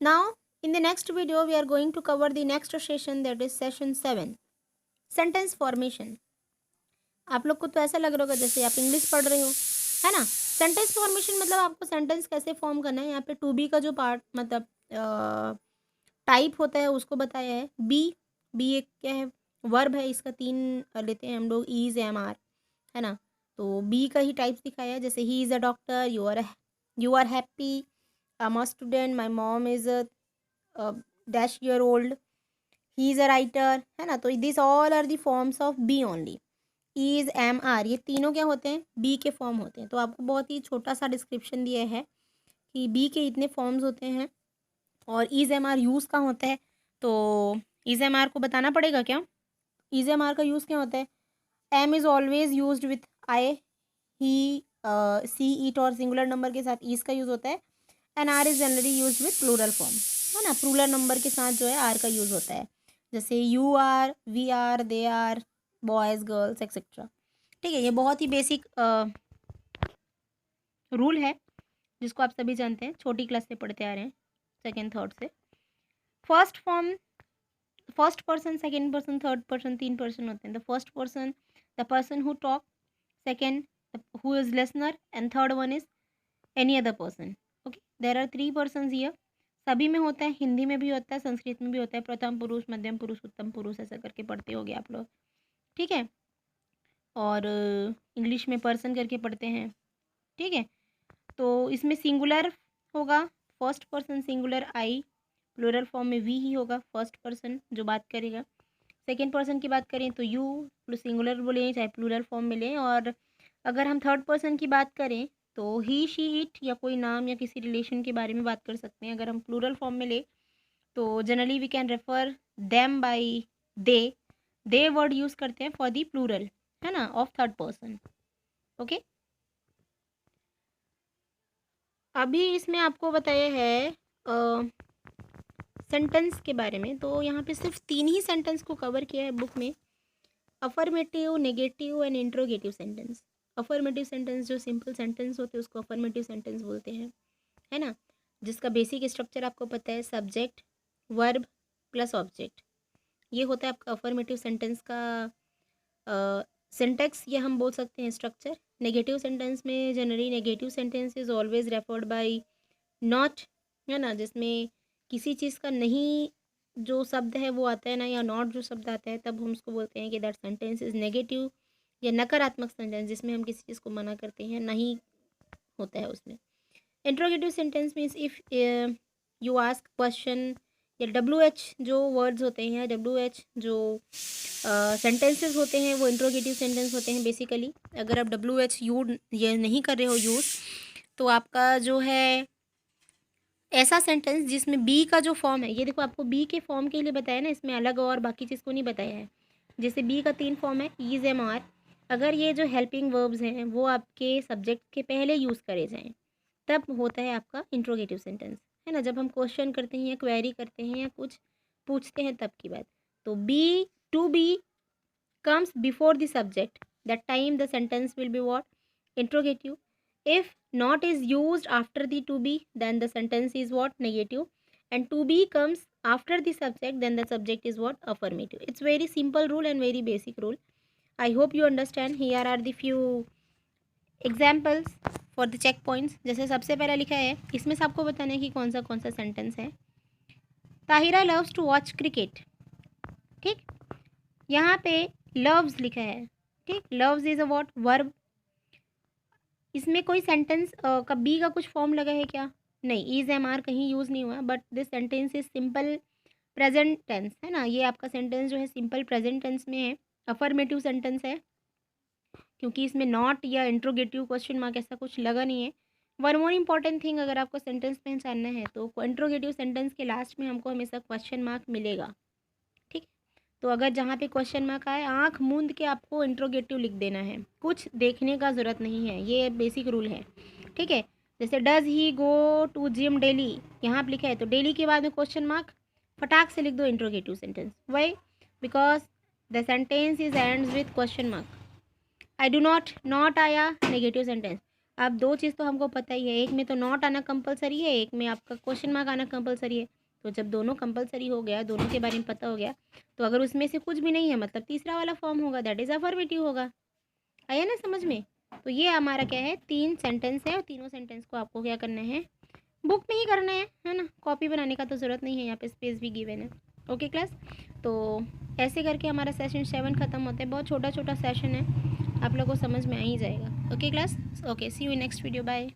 Now, in the next video, we are going to cover the next session, that is session 7, sentence formation. आप लोग को तो ऐसा लग रहा होगा जैसे आप इंग्लिश पढ़ रहे हो, है ना। सेंटेंस फॉर्मेशन मतलब आपको सेंटेंस कैसे फॉर्म करना है। यहाँ पे टू बी का जो पार्ट मतलब टाइप होता है उसको बताया है। बी एक क्या है, वर्ब है। इसका 3 लेते हैं हम लोग, इज, एम, आर, है ना। तो बी का ही टाइप्स दिखाया है, जैसे he is a doctor, you are happy, I am a student, my mom is dash year old, he is a writer, है ना। तो this all are the forms of be only. Is, am, are, ये तीनों क्या होते हैं, B के form होते हैं। तो आपको बहुत ही छोटा सा डिस्क्रिप्शन दिया है कि बी के इतने फॉर्म्स होते हैं और इज़, एम, आर यूज़ का होता है। तो इज़, एम, आर को बताना पड़ेगा क्या। इज़, एम, आर का यूज़ क्या होता है। Am is always use with I, he, she, it और सिंगुलर नंबर के साथ ईज का यूज़ होता है। And are is generally use with plural form, है ना। प्लूरल नंबर के साथ जो है आर का यूज़ होता है, जैसे you are, we are, they are, boys, girls, etcetera. ठीक है, ये बहुत ही बेसिक रूल है जिसको आप सभी जानते हैं, छोटी क्लास से पढ़ते आ रहे हैं, सेकेंड थर्ड से। First form, first person, second person, third person, 3 person होते हैं। The first person, the person who talk, second who is listener, and third one is any other person. Okay, there are 3 person here. सभी में होता है, हिंदी में भी होता है, संस्कृत में भी होता है। प्रथम पुरुष, मध्यम पुरुष, उत्तम पुरुष, ऐसा करके पढ़ते होगे आप लोग, ठीक है। और इंग्लिश में पर्सन करके पढ़ते हैं, ठीक है। तो इसमें सिंगुलर होगा, फर्स्ट पर्सन सिंगुलर आई, प्लूरल फॉर्म में वी ही होगा, फर्स्ट पर्सन जो बात करेगा। सेकेंड पर्सन की बात करें तो यू सिंगुलर बोलें चाहे प्लूरल फॉर्म में लें। और अगर हम थर्ड पर्सन की बात करें तो ही, शी, इट या कोई नाम या किसी रिलेशन के बारे में बात कर सकते हैं। अगर हम प्लूरल फॉर्म में ले तो generally we can refer them by the word use करते हैं फॉर दी प्लूरल, है ना, ऑफ थर्ड पर्सन। ओके, अभी इसमें आपको बताया है सेंटेंस के बारे में। तो यहाँ पे सिर्फ 3 ही सेंटेंस को कवर किया है बुक में, affirmative, negative and interrogative sentence. Affirmative sentence जो सिंपल सेंटेंस होते हैं उसको अफर्मेटिव सेंटेंस बोलते हैं, है ना, जिसका बेसिक स्ट्रक्चर आपको पता है, सब्जेक्ट, वर्ब प्लस ऑब्जेक्ट। ये होता है आपका अफर्मेटिव सेंटेंस का सिंटेक्स, या हम बोल सकते हैं स्ट्रक्चर। नेगेटिव सेंटेंस में generally negative sentence is always referred by not, है ना, जिसमें किसी चीज़ का नहीं जो शब्द है वो आता है ना, या नॉट जो शब्द आता है, तब हम उसको बोलते हैं कि दैट सेंटेंस इज नेगेटिव, या नकारात्मक सेंटेंस जिसमें हम किसी चीज़ को मना करते हैं, नहीं होता है उसमें। Interrogative sentence means if you ask question, या डब्ल्यू एच जो वर्ड्स होते हैं, डब्ल्यू एच जो सेंटेंसेस होते हैं वो इंट्रोगेटिव सेंटेंस होते हैं बेसिकली। अगर आप डब्ल्यू एच ये नहीं कर रहे हो यूज़, तो आपका जो है ऐसा सेंटेंस जिसमें बी का जो फॉर्म है, ये देखो आपको बी के फॉर्म के लिए बताया ना, इसमें अलग और बाकी चीज़ को नहीं बताया है। जैसे बी का 3 फॉर्म है, ईज, एम, आर। अगर ये जो हेल्पिंग वर्ब्स हैं वो आपके सब्जेक्ट के पहले यूज़ करे जाएँ तब होता है आपका इंट्रोगेटिव सेंटेंस, है ना। जब हम क्वेश्चन करते हैं या क्वेरी करते हैं या कुछ पूछते हैं तब की बात। तो be, to be comes before the subject, that time the sentence will be what, interrogative. If not is used after the to be, then the sentence is what, negative. And to be comes after the subject, then the subject is what, affirmative. It's very simple rule and very basic rule. I hope you understand. Here are the few examples for the check points. जैसे सबसे पहला लिखा है, इसमें से आपको बताना है कि कौन सा सेंटेंस है। Tahira loves to watch cricket, ठीक। यहाँ पे लव्स लिखा है, ठीक। Loves is a what, verb. इसमें कोई सेंटेंस का बी का कुछ फॉर्म लगा है क्या, नहीं। इज, एम, आर कहीं यूज़ नहीं हुआ, but this sentence is simple present tense, है ना। ये आपका सेंटेंस जो है सिंपल प्रेजेंट टेंस में है, अफर्मेटिव सेंटेंस है, क्योंकि इसमें नॉट या इंट्रोगेटिव क्वेश्चन मार्क ऐसा कुछ लगा नहीं है। वन मोर इंपॉर्टेंट थिंग, अगर आपको सेंटेंस पहचानना है तो इंट्रोगेटिव सेंटेंस के लास्ट में हमको हमेशा क्वेश्चन मार्क मिलेगा, ठीक। तो अगर जहाँ पे क्वेश्चन मार्क आए, आँख मूंद के आपको इंट्रोगेटिव लिख देना है, कुछ देखने का ज़रूरत नहीं है, ये बेसिक रूल है, ठीक है। जैसे does he go to gym daily, यहाँ पे लिखा है तो डेली के बाद में क्वेश्चन मार्क फटाक से लिख दो interrogative sentence. Why, because the sentence is ends with question mark. I do not, not आया नेगेटिव सेंटेंस। अब 2 चीज़ तो हमको पता ही है, एक में तो नॉट आना कंपलसरी है, एक में आपका क्वेश्चन मार्क आना कंपलसरी है। तो जब दोनों कंपलसरी हो गया, दोनों के बारे में पता हो गया, तो अगर उसमें से कुछ भी नहीं है मतलब तीसरा वाला फॉर्म होगा, दैट इज़ अफर्मेटिव होगा। आया ना समझ में? तो ये हमारा क्या है, 3 सेंटेंस है और तीनों सेंटेंस को आपको क्या करना है, बुक में ही करना है ना। कॉपी बनाने का तो ज़रूरत नहीं है, यहाँ पे स्पेस भी गिवन है। ओके क्लास, तो ऐसे करके हमारा सेशन 7 ख़त्म होता है। बहुत छोटा छोटा सेशन है, आप लोगों को समझ में आ ही जाएगा। Okay class, okay, see you in next video, bye.